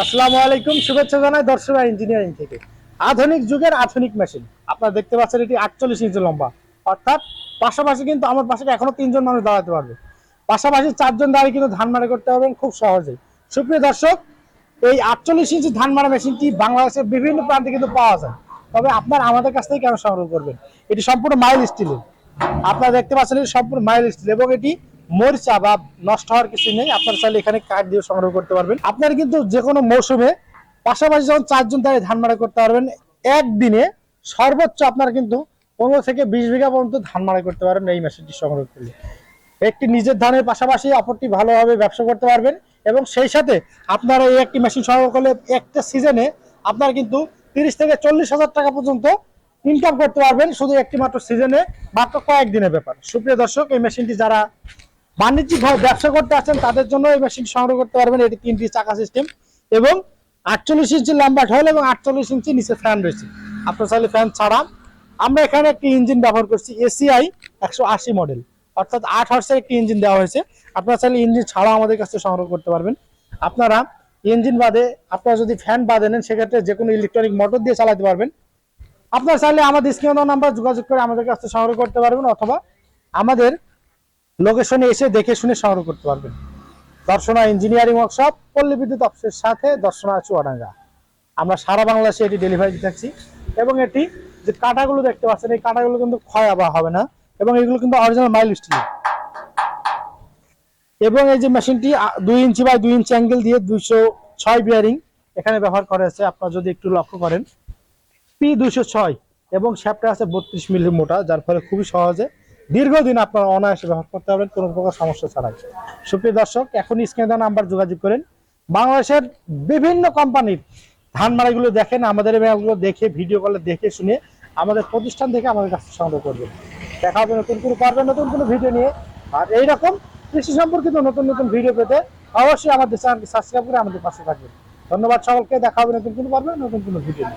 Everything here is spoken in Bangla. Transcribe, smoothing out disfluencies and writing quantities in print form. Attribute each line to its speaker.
Speaker 1: আসসালামু আলাইকুম, শুভেচ্ছা জানাই দর্শক ইঞ্জিনিয়ারিং থেকে। আধুনিক যুগের আধুনিক মেশিন আপনারা দেখতে পাচ্ছেন, এটি 48 ইঞ্চি লম্বা। অর্থাৎ পাশাপাশি কিন্তু আমার পাশে এখনো 3জন মানুষ দাঁড়াতে পারবে, পাশাপাশি 4জন দাঁড়িয়ে কিন্তু ধান মাড়াই করতে পারবেন খুব সহজেই। সুপ্রিয় দর্শক, এই 48 ইঞ্চি ধান মারা মেশিনটি বাংলাদেশের বিভিন্ন প্রান্তে কিন্তু পাওয়া যায়। তবে আপনার আমাদের কাছ থেকে কেন সংগ্রহ করবেন? এটি সম্পূর্ণ মাইল স্টিলের। আপনারা দেখতে পাচ্ছেন এটি সম্পূর্ণ মাইল স্টিল এবং এটি মরিচা বা নষ্ট হওয়ার কিছু নেই। আপনার চাইলে এখানে কাঠ দিয়ে সংগ্রহ করতে পারবেন। আপনার কিন্তু যে কোনো মৌসুমে পাশাপাশি যখন 4জন দাঁড়িয়ে ধান মাড়াই করতে পারবেন, একদিনে সর্বোচ্চ আপনারা কিন্তু 15 থেকে 20 বিঘা পর্যন্ত ধান মাড়াই করতে পারবেন এই মেশিনটি সংগ্রহ করলে। একটি নিজের ধানের পাশাপাশি অপরটি ভালোভাবে ব্যবসা করতে পারবেন এবং সেই সাথে আপনারা এই একটি মেশিন সংগ্রহ করলে একটা সিজনে আপনারা কিন্তু 30 থেকে 40 হাজার টাকা পর্যন্ত ইনকাম করতে পারবেন, শুধু একটি মাত্র সিজনে, মাত্র কয়েকদিনের ব্যাপার। সুপ্রিয় দর্শক, এই মেশিনটি যারা বাণিজ্যিকভাবে ব্যবসা করতে আছেন তাদের জন্য এই মেশিন সংগ্রহ করতে পারবেন। এটি 3টি চাকা সিস্টেম এবং 48 ইঞ্চি লম্বা ঢাল এবং 48 ইঞ্চি নিচে ফ্যান রয়েছে। আপনার চাইলে ফ্যান ছাড়া আমরা এখানে একটি ইঞ্জিন ব্যবহার করছি, এসিআই 180 মডেল, অর্থাৎ 8 হর্সের একটি ইঞ্জিন দেওয়া হয়েছে। আপনারা চাইলে ইঞ্জিন ছাড়াও আমাদের কাছে সংগ্রহ করতে পারবেন। আপনারা ইঞ্জিন বাদে আপনারা যদি ফ্যান বাদে নেন, সেক্ষেত্রে যে কোনো ইলেকট্রনিক মোটর দিয়ে চালাতে পারবেন। আপনারা চাইলে আমাদের স্ক্রিনে নাম্বার যোগাযোগ করে আমাদের কাছে সংগ্রহ করতে পারবেন, অথবা আমাদের লোকেশনে এসে দেখে শুনে সংগ্রহ করতে পারবেন। দর্শনা ইঞ্জিনিয়ারিং ওয়ার্কশপ, পল্লী বিদ্যুৎ অফিসের সাথে, দর্শনা চুয়াডাঙ্গা। আমরা সারা বাংলাদেশে এটি ডেলিভারি দিচ্ছি এবং এটি যে কাঁটাগুলো দেখতে পাচ্ছেন, এই কাঁটাগুলো কিন্তু ক্ষয় আবার হবে না এবং এগুলো কিন্তু অরিজিনাল মাইল স্টিল। এবং এই যে মেশিনটি 2 ইঞ্চি বাই 2 ইঞ্চি অ্যাঙ্গেল দিয়ে 206 বিয়ারিং এখানে ব্যবহার করা হয়েছে। আপনারা যদি একটু লক্ষ্য করেন, P206 এবং শ্যাফটটা আছে 32 মিলি মোটা, যার ফলে খুবই সহজে দীর্ঘদিন আপনারা অনায়াসে ব্যবহার করতে পারবেন কোনো প্রকার সমস্যা ছাড়াই। সুপ্রিয় দর্শক, এখন স্ক্রিনে দেওয়া নাম্বার যোগাযোগ করেন। বাংলাদেশের বিভিন্ন কোম্পানির ধান মাড়াইগুলো দেখেন, আমাদের মেলগুলো দেখে ভিডিও কলে দেখে শুনে আমাদের প্রতিষ্ঠান থেকে আমাদের কাছে সংগ্রহ করবেন। দেখা হবে নতুন কোনো পর্বে নতুন কোনো ভিডিও নিয়ে। আর এইরকম কৃষি সম্পর্কিত নতুন নতুন ভিডিও পেতে অবশ্যই আমাদের চ্যানেলকে সাবস্ক্রাইব করে আমাদের পাশে থাকবেন। ধন্যবাদ সকলকে, দেখা হবে নতুন কোনো পর্বে নতুন কোনো ভিডিও নিয়ে।